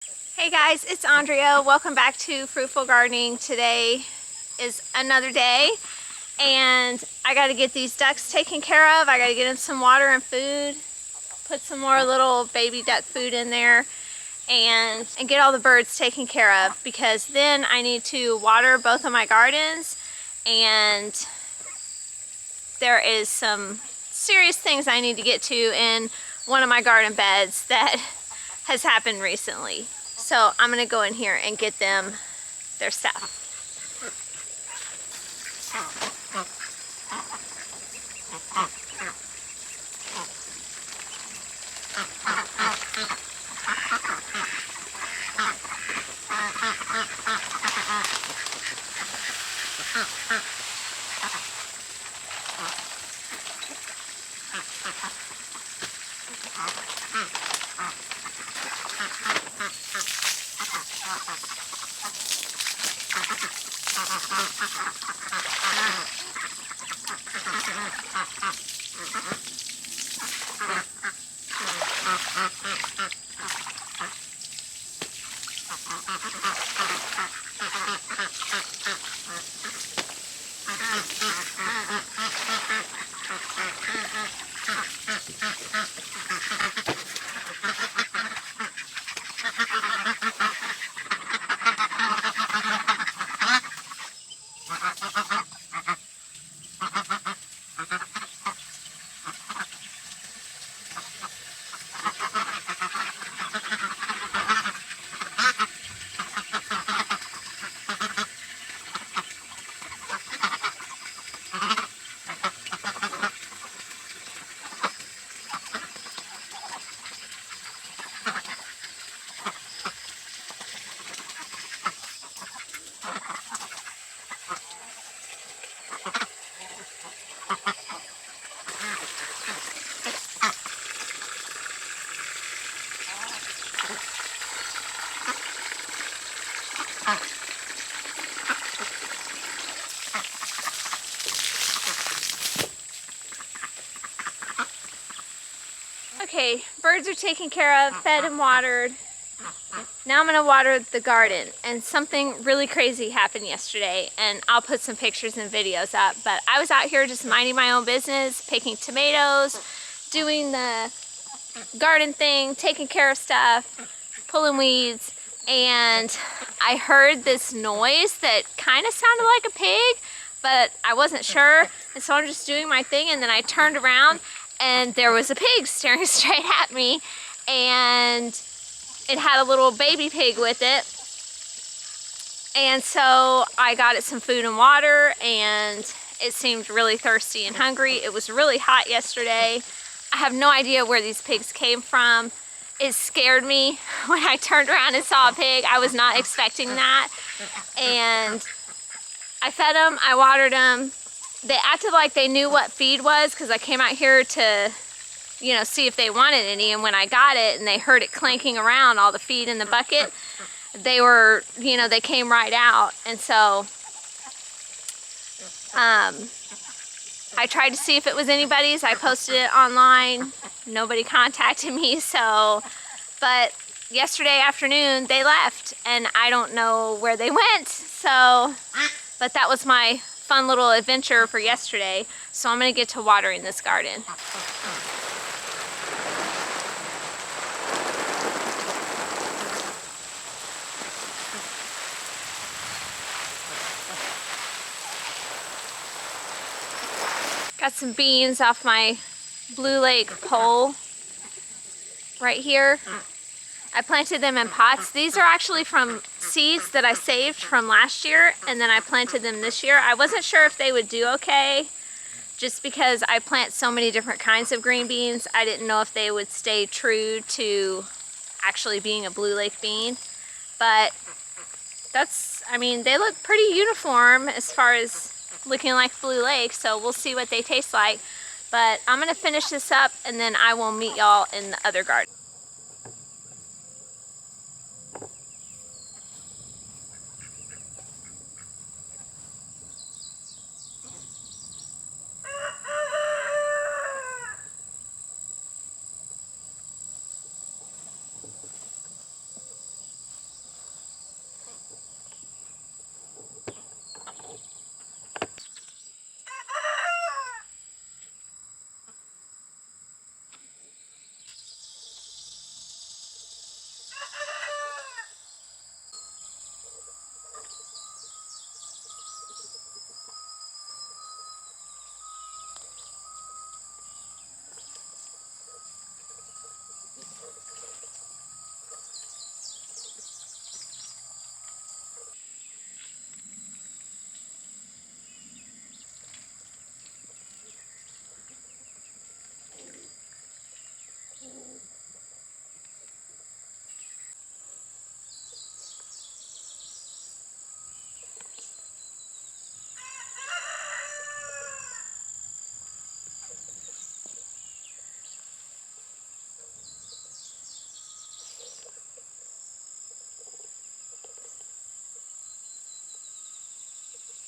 Hey guys, it's Andrea. Welcome back to Fruitful Gardening. Today is another day and I got to get these ducks taken care of. I got to get them some water and food, put some more little baby duck food in there and get all the birds taken care of, because then I need to water both of my gardens, and there is some serious things I need to get to in one of my garden beds that has happened recently. So I'm gonna go in here and get them their stuff. Okay, birds are taken care of, fed and watered. Now I'm gonna water the garden, and something really crazy happened yesterday, and I'll put some pictures and videos up, but I was out here just minding my own business, picking tomatoes, doing the garden thing, taking care of stuff, pulling weeds, and I heard this noise that kind of sounded like a pig, but I wasn't sure, and so I'm just doing my thing, and then I turned around and there was a pig staring straight at me, and it had a little baby pig with it. And so I got it some food and water, and it seemed really thirsty and hungry. It was really hot yesterday. I have no idea where these pigs came from. It scared me when I turned around and saw a pig. I was not expecting that. And I fed them, I watered them. They acted like they knew what feed was, because I came out here to, you know, see if they wanted any, and when I got it and they heard it clanking around, all the feed in the bucket, they were, you know, they came right out. And so I tried to see if it was anybody's. I posted it online. Nobody contacted me, so, but yesterday afternoon they left and I don't know where they went. So, but that was my fun little adventure for yesterday. So I'm gonna get to watering this garden. Got some beans off my Blue Lake pole right here. I planted them in pots. These are actually from seeds that I saved from last year, and then I planted them this year. I wasn't sure if they would do okay, just because I plant so many different kinds of green beans. I didn't know if they would stay true to actually being a Blue Lake bean. But that's, I mean, they look pretty uniform as far as looking like Blue Lake, so we'll see what they taste like. But I'm gonna finish this up and then I will meet y'all in the other garden.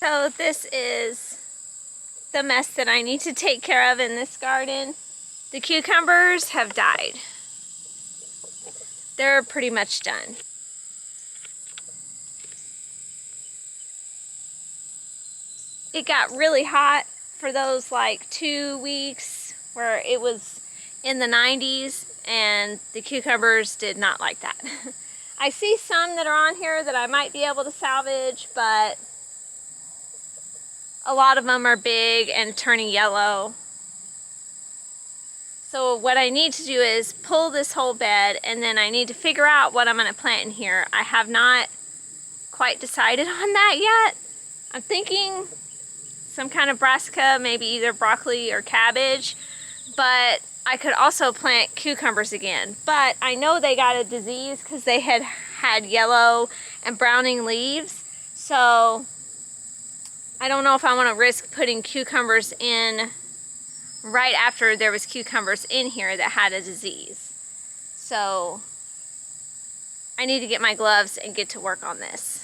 So this is the mess that I need to take care of in this garden. The cucumbers have died. They're pretty much done. It got really hot for those like 2 weeks where it was in the 90s, and the cucumbers did not like that. I see some that are on here that I might be able to salvage, but a lot of them are big and turning yellow. So what I need to do is pull this whole bed, and then I need to figure out what I'm going to plant in here. I have not quite decided on that yet. I'm thinking some kind of brassica, maybe either broccoli or cabbage, but I could also plant cucumbers again. But I know they got a disease because they had yellow and browning leaves, so I don't know if I want to risk putting cucumbers in right after there was cucumbers in here that had a disease. So I need to get my gloves and get to work on this.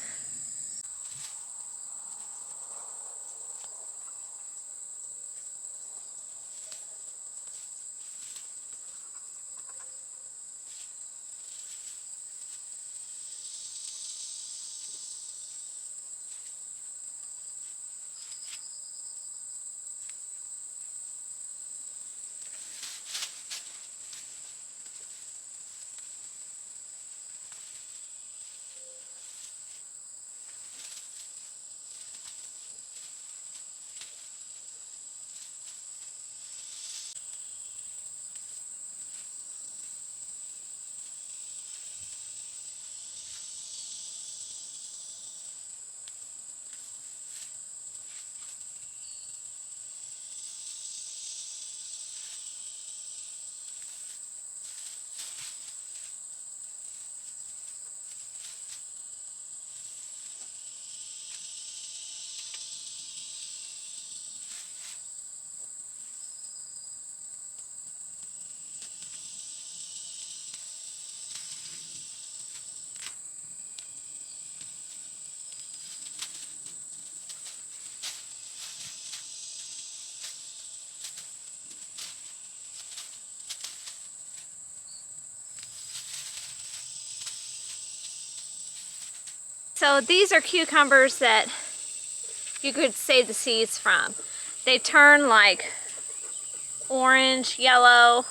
So these are cucumbers that you could save the seeds from. They turn like orange, yellow,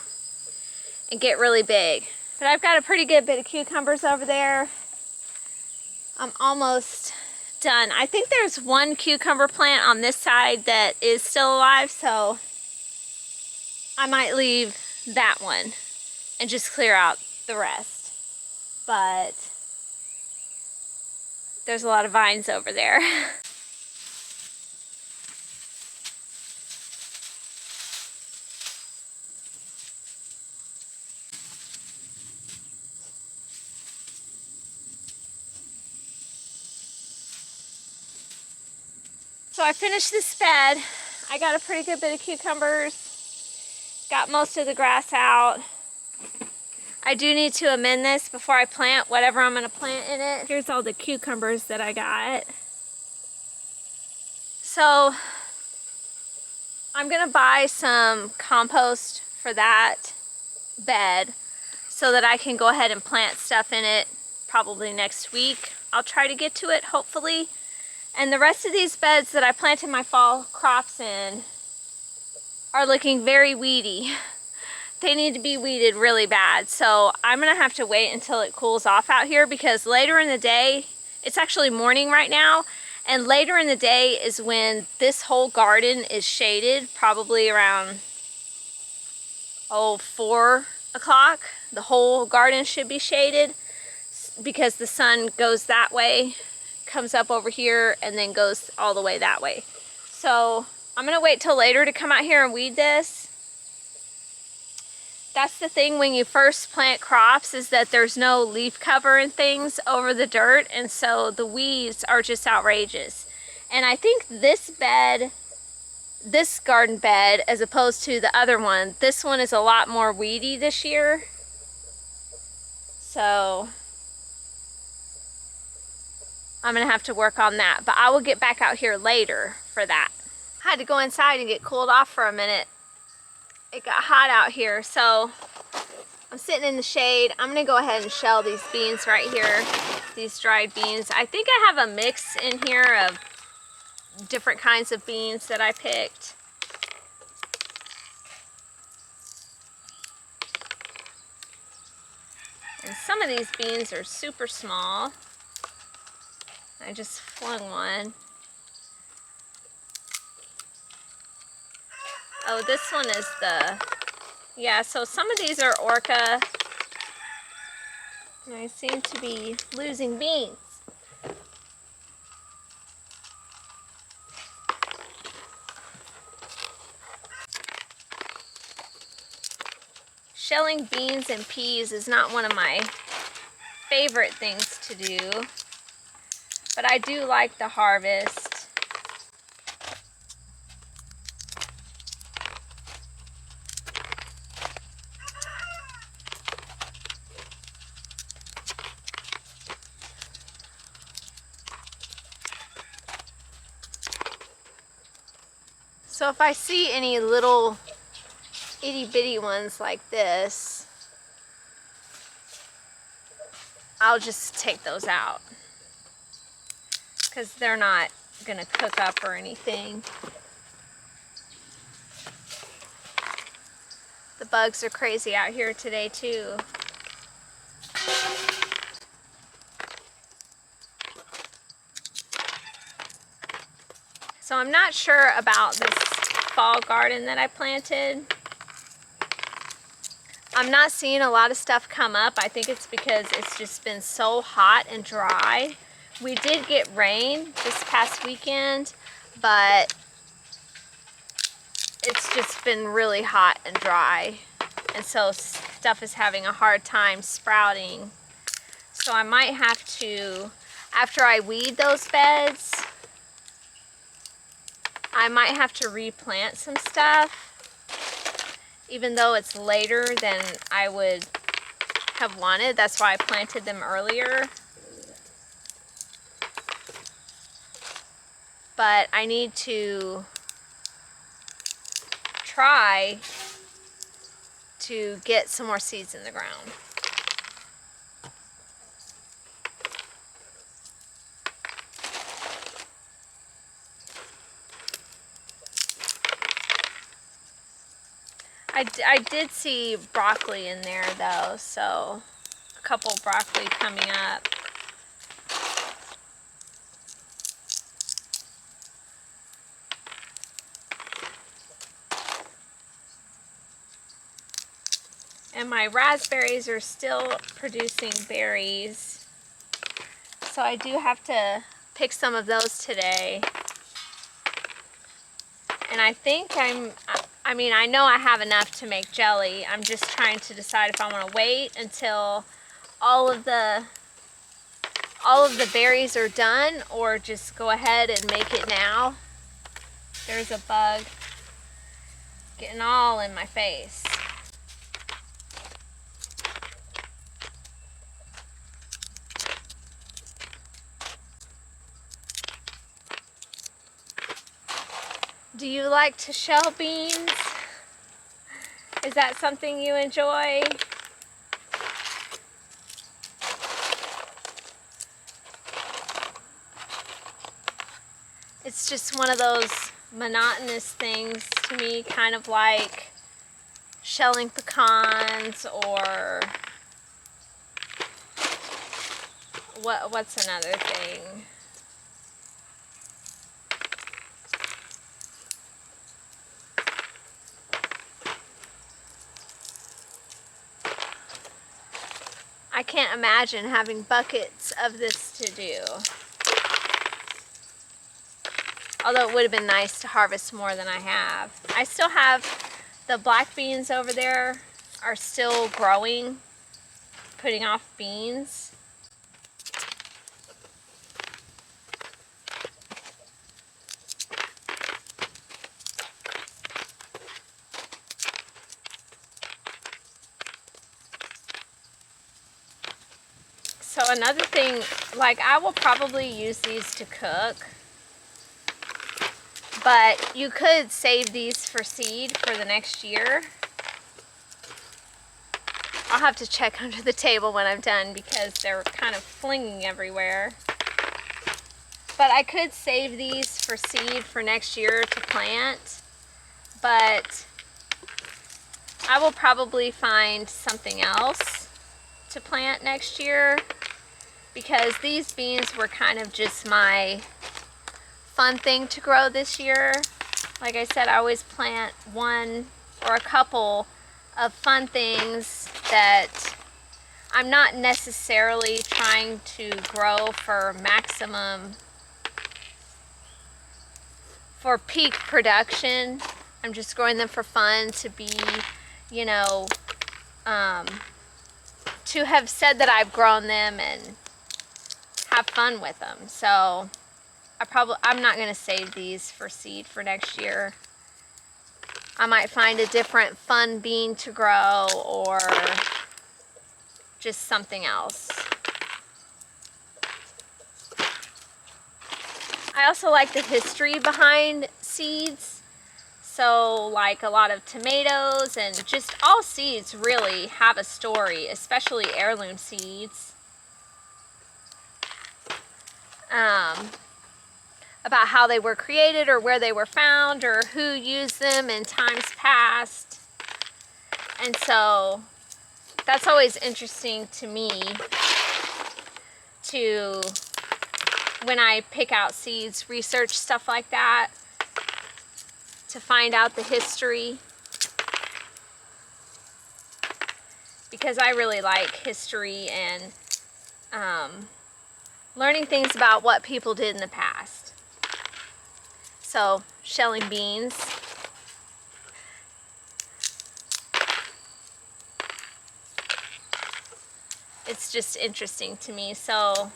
and get really big. But I've got a pretty good bit of cucumbers over there. I'm almost done. I think there's one cucumber plant on this side that is still alive, so I might leave that one and just clear out the rest. But there's a lot of vines over there. So I finished this bed. I got a pretty good bit of cucumbers. Got most of the grass out. I do need to amend this before I plant whatever I'm gonna plant in it. Here's all the cucumbers that I got. So I'm gonna buy some compost for that bed so that I can go ahead and plant stuff in it probably next week. I'll try to get to it, hopefully. And the rest of these beds that I planted my fall crops in are looking very weedy. They need to be weeded really bad. So I'm gonna have to wait until it cools off out here, because later in the day, it's actually morning right now, and later in the day is when this whole garden is shaded, probably around 4 o'clock. The whole garden should be shaded because the sun goes that way, comes up over here, and then goes all the way that way. So I'm gonna wait till later to come out here and weed this. That's the thing when you first plant crops, is that there's no leaf cover and things over the dirt, and so the weeds are just outrageous. And I think this bed, this garden bed, as opposed to the other one, this one is a lot more weedy this year. So I'm gonna have to work on that, but I will get back out here later for that. I had to go inside and get cooled off for a minute. It got hot out here, so I'm sitting in the shade. I'm gonna go ahead and shell these beans right here, these dried beans. I think I have a mix in here of different kinds of beans that I picked. And some of these beans are super small. I just flung one. Oh, this one is the, yeah, so some of these are orca. And I seem to be losing beans. Shelling beans and peas is not one of my favorite things to do, but I do like the harvest. So if I see any little itty bitty ones like this, I'll just take those out because they're not gonna cook up or anything. The bugs are crazy out here today too. So I'm not sure about this fall garden that I planted. I'm not seeing a lot of stuff come up. I think it's because it's just been so hot and dry. We did get rain this past weekend, but it's just been really hot and dry. And so stuff is having a hard time sprouting. So I might have to, after I weed those beds, I might have to replant some stuff, even though it's later than I would have wanted. That's why I planted them earlier. But I need to try to get some more seeds in the ground. I did see broccoli in there though, so a couple broccoli coming up. And my raspberries are still producing berries, so I do have to pick some of those today. And I think I mean, I know I have enough to make jelly. I'm just trying to decide if I want to wait until all of the berries are done or just go ahead and make it now. There's a bug getting all in my face. Do you like to shell beans? Is that something you enjoy? It's just one of those monotonous things to me, kind of like shelling pecans or what's another thing? I can't imagine having buckets of this to do. Although it would have been nice to harvest more than I have. I still have the black beans over there are still growing, putting off beans. So another thing, like I will probably use these to cook, but you could save these for seed for the next year. I'll have to check under the table when I'm done because they're kind of flinging everywhere. But I could save these for seed for next year to plant, but I will probably find something else to plant next year because these beans were kind of just my fun thing to grow this year. Like I said, I always plant one or a couple of fun things that I'm not necessarily trying to grow for peak production. I'm just growing them for fun, to be, you know, to have said that I've grown them and have fun with them. So I'm not going to save these for seed for next year. I might find a different fun bean to grow or just something else. I also like the history behind seeds. So like a lot of tomatoes and just all seeds really have a story, especially heirloom seeds. About how they were created or where they were found or who used them in times past. And so that's always interesting to me to, when I pick out seeds, research stuff like that to find out the history, because I really like history and learning things about what people did in the past. So, shelling beans. It's just interesting to me. So,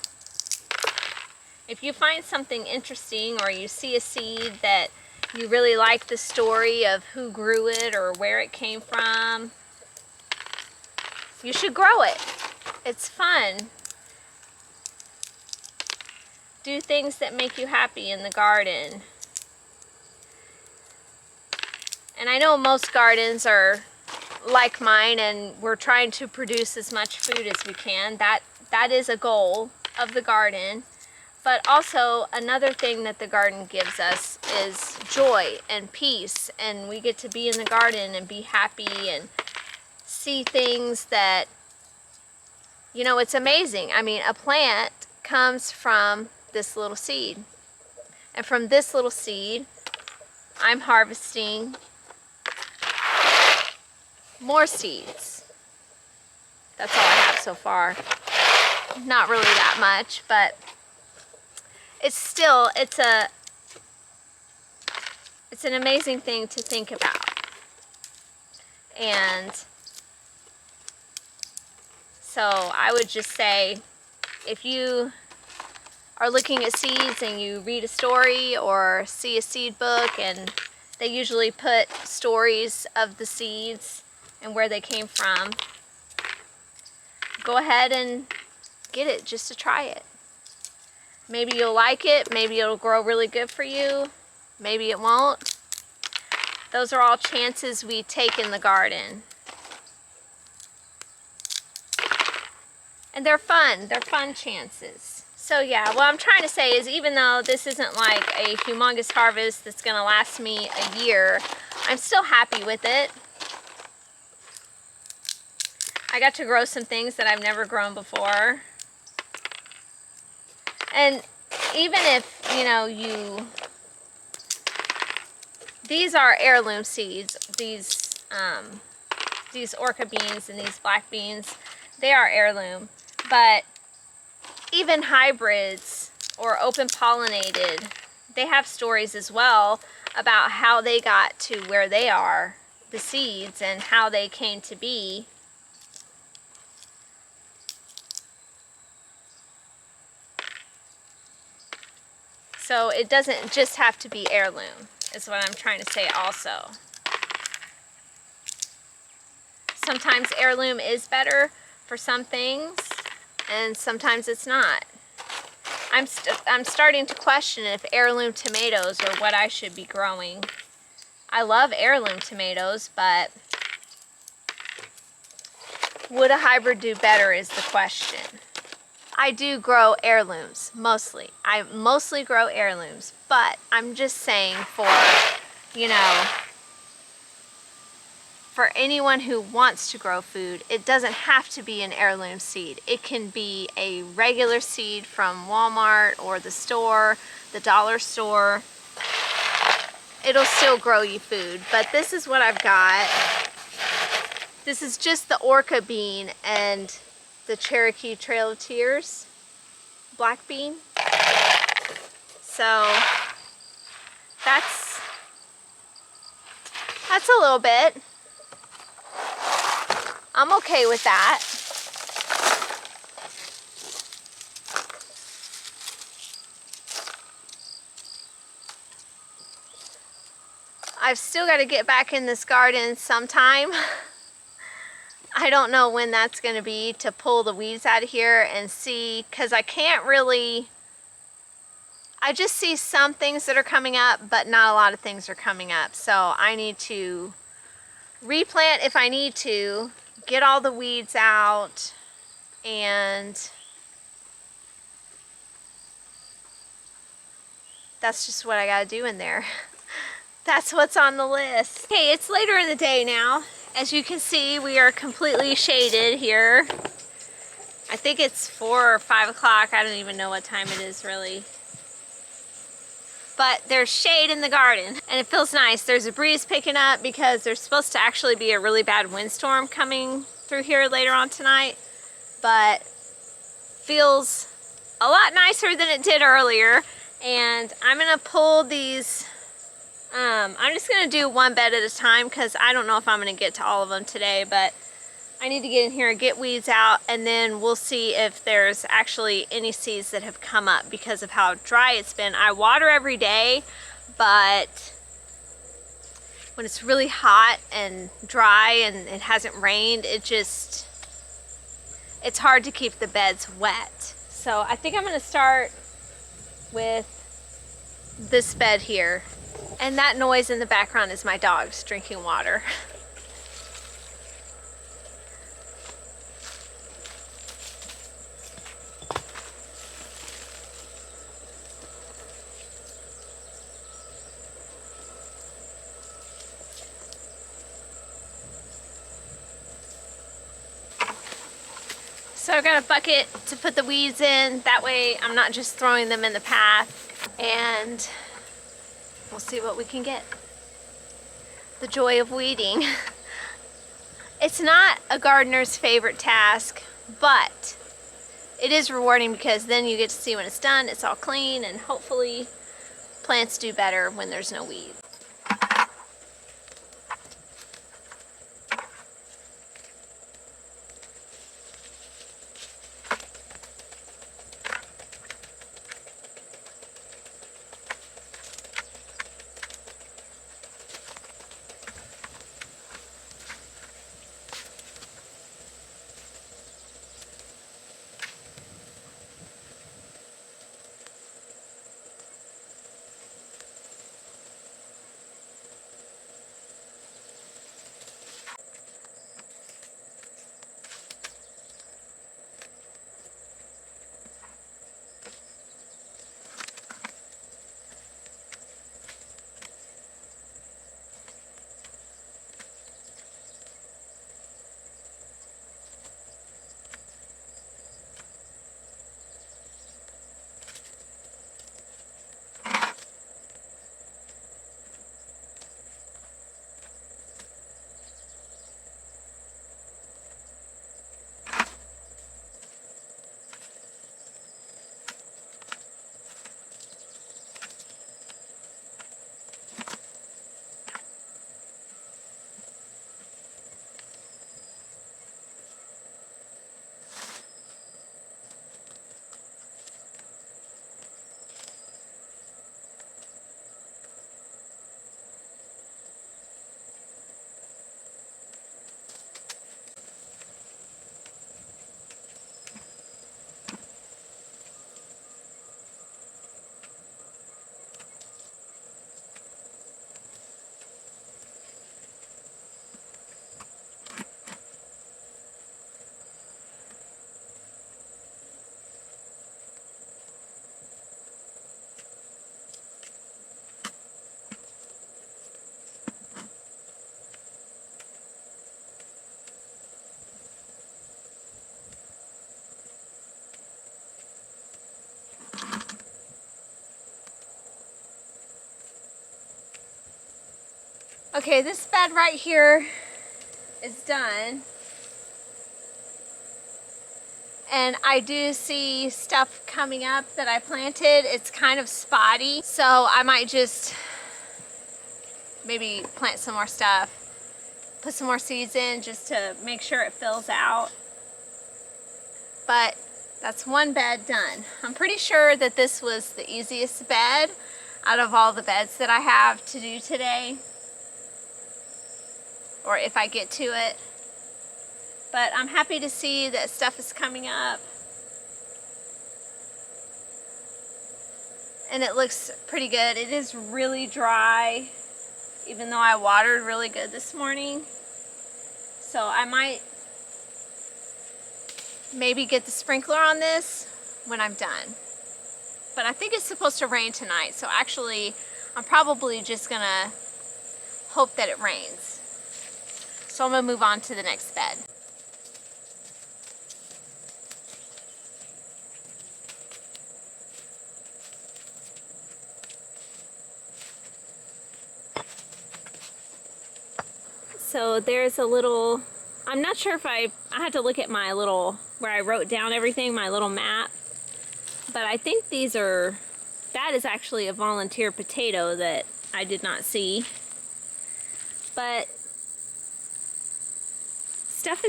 if you find something interesting or you see a seed that you really like the story of who grew it or where it came from, you should grow it. It's fun. Do things that make you happy in the garden. And I know most gardens are like mine and we're trying to produce as much food as we can. That is a goal of the garden. But also another thing that the garden gives us is joy and peace, and we get to be in the garden and be happy and see things that, you know, it's amazing. I mean, a plant comes from this little seed, and from this little seed I'm harvesting more seeds. That's all I have so far. Not really that much, but it's still, it's an amazing thing to think about. And so I would just say, if you are looking at seeds and you read a story or see a seed book, and they usually put stories of the seeds and where they came from, go ahead and get it just to try it. Maybe you'll like it, maybe it'll grow really good for you, maybe it won't. Those are all chances we take in the garden. And they're fun chances. So yeah, what I'm trying to say is, even though this isn't like a humongous harvest that's gonna last me a year, I'm still happy with it. I got to grow some things that I've never grown before. And even if, you know, these are heirloom seeds, these orca beans and these black beans, they are heirloom. But even hybrids or open pollinated, they have stories as well about how they got to where they are, the seeds, and how they came to be. So it doesn't just have to be heirloom, is what I'm trying to say also. Sometimes heirloom is better for some things, and sometimes it's not. I'm starting to question if heirloom tomatoes are what I should be growing. I love heirloom tomatoes, but would a hybrid do better is the question. I do grow heirlooms, mostly. I mostly grow heirlooms, but I'm just saying for, you know, for anyone who wants to grow food, it doesn't have to be an heirloom seed. It can be a regular seed from Walmart or the store, the dollar store. It'll still grow you food, but this is what I've got. This is just the Orca bean and the Cherokee Trail of Tears black bean. So that's a little bit. I'm okay with that. I've still got to get back in this garden sometime. I don't know when that's going to be, to pull the weeds out of here and see, because I can't really, I just see some things that are coming up, but not a lot of things are coming up. So I need to replant if I need to, get all the weeds out, and that's just what I gotta do in there. That's what's on the list. Okay, it's later in the day now. As you can see, we are completely shaded here. I think it's 4 or 5 o'clock. I don't even know what time it is really. But there's shade in the garden and it feels nice. There's a breeze picking up because there's supposed to actually be a really bad windstorm coming through here later on tonight. But feels a lot nicer than it did earlier. And I'm gonna pull these, I'm just gonna do one bed at a time because I don't know if I'm gonna get to all of them today, but I need to get in here and get weeds out, and then we'll see if there's actually any seeds that have come up because of how dry it's been. I water every day, but when it's really hot and dry and it hasn't rained, it's hard to keep the beds wet. So I think I'm gonna start with this bed here. And that noise in the background is my dogs drinking water. So I've got a bucket to put the weeds in. That way I'm not just throwing them in the path. And we'll see what we can get. The joy of weeding. It's not a gardener's favorite task, but it is rewarding because then you get to see when it's done, it's all clean, and hopefully plants do better when there's no weeds. Okay, this bed right here is done. And I do see stuff coming up that I planted. It's kind of spotty, so I might just maybe plant some more stuff, put some more seeds in just to make sure it fills out. But that's one bed done. I'm pretty sure that this was the easiest bed out of all the beds that I have to do today, or if I get to it. But I'm happy to see that stuff is coming up. And it looks pretty good. It is really dry, even though I watered really good this morning. So I might maybe get the sprinkler on this when I'm done. But I think it's supposed to rain tonight, so actually I'm probably just gonna hope that it rains. So I'm gonna move on to the next bed. So there's a little, I'm not sure if I had to look at my little, where I wrote down everything, my little map. But I think these are, that is actually a volunteer potato that I did not see. But stuff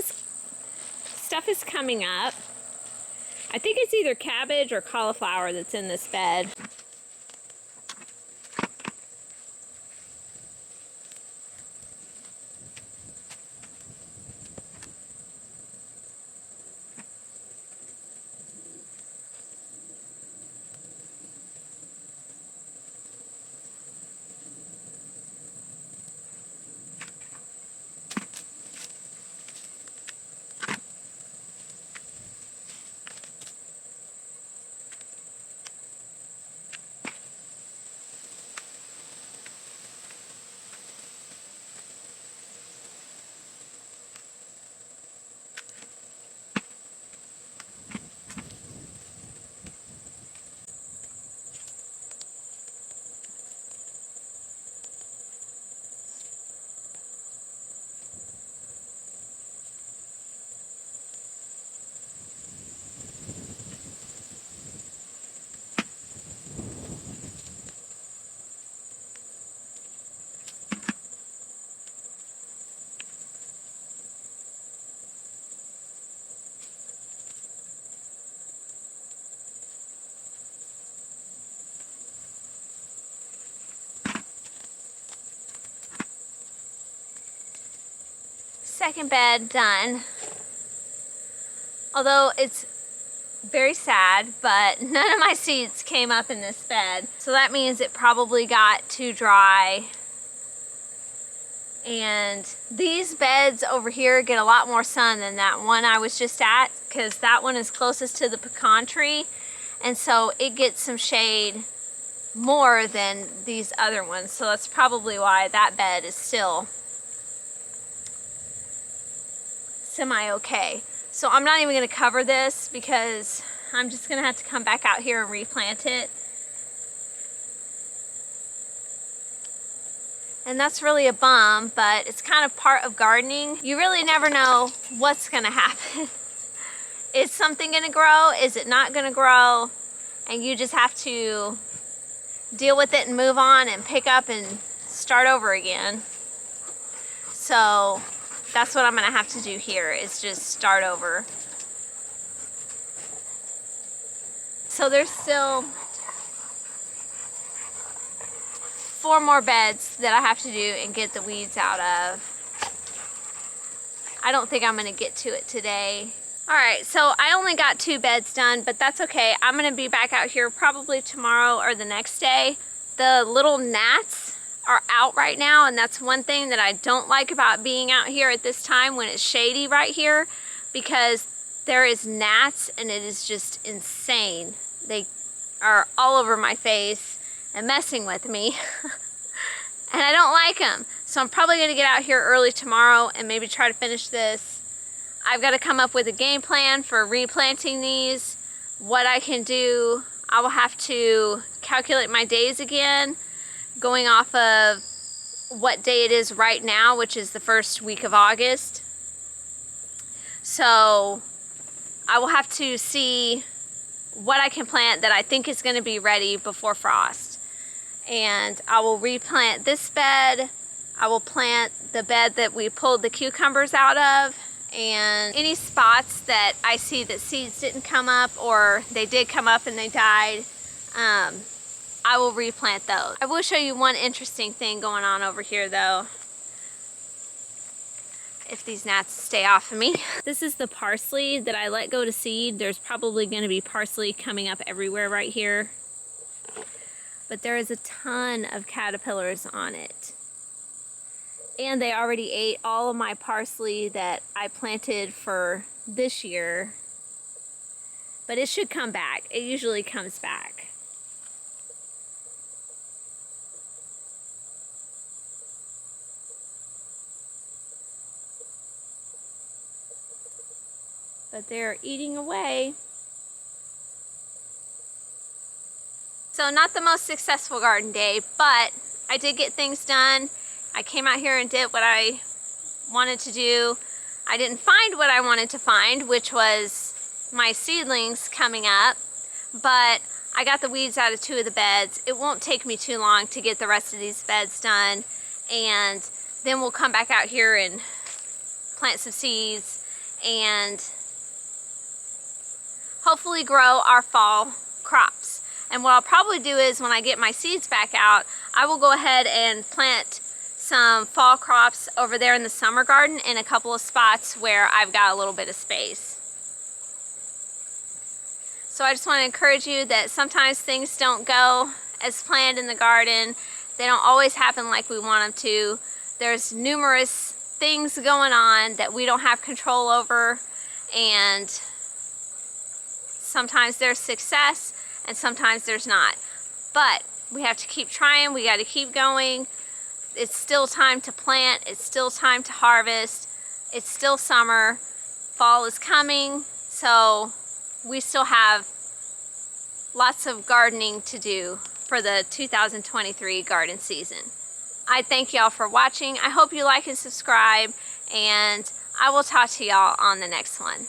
is coming up. I think it's either cabbage or cauliflower that's in this bed. Second bed done. Although it's very sad, but none of my seeds came up in this bed. So that means it probably got too dry. And these beds over here get a lot more sun than that one I was just at, because that one is closest to the pecan tree. And so it gets some shade more than these other ones. So that's probably why that bed is still semi-okay. So I'm not even going to cover this because I'm just going to have to come back out here and replant it. And that's really a bum, but it's kind of part of gardening. You really never know what's going to happen. Is something going to grow? Is it not going to grow? And you just have to deal with it and move on and pick up and start over again. So that's what I'm going to have to do here, is just start over. So there's still 4 more beds that I have to do and get the weeds out of. I don't think I'm going to get to it today. Alright, so I only got 2 beds done, but that's okay. I'm going to be back out here probably tomorrow or the next day. The little gnats are out right now, and that's one thing that I don't like about being out here at this time when it's shady right here, because there is gnats and it is just insane. They are all over my face and messing with me and I don't like them. So I'm probably going to get out here early tomorrow and maybe try to finish this. I've got to come up with a game plan for replanting these, what I can do. I will have to calculate my days again, going off of what day it is right now, which is the first week of August. So I will have to see what I can plant that I think is going to be ready before frost. And I will replant this bed. I will plant the bed that we pulled the cucumbers out of, and any spots that I see that seeds didn't come up, or they did come up and they died, I will replant those. I will show you one interesting thing going on over here though, if these gnats stay off of me. This is the parsley that I let go to seed. There's probably going to be parsley coming up everywhere right here. But there is a ton of caterpillars on it. And they already ate all of my parsley that I planted for this year. But it should come back. It usually comes back. But they're eating away. So not the most successful garden day, but I did get things done. I came out here and did what I wanted to do. I didn't find what I wanted to find, which was my seedlings coming up, but I got the weeds out of 2 of the beds. It won't take me too long to get the rest of these beds done, and then we'll come back out here and plant some seeds and hopefully grow our fall crops. And what I'll probably do is when I get my seeds back out, I will go ahead and plant some fall crops over there in the summer garden in a couple of spots where I've got a little bit of space. So I just want to encourage you that sometimes things don't go as planned in the garden. They don't always happen like we want them to. There's numerous things going on that we don't have control over, and sometimes there's success and sometimes there's not. But we have to keep trying, we got to keep going. It's still time to plant, it's still time to harvest, it's still summer, fall is coming, so we still have lots of gardening to do for the 2023 garden season. I thank y'all for watching. I hope you like and subscribe, and I will talk to y'all on the next one.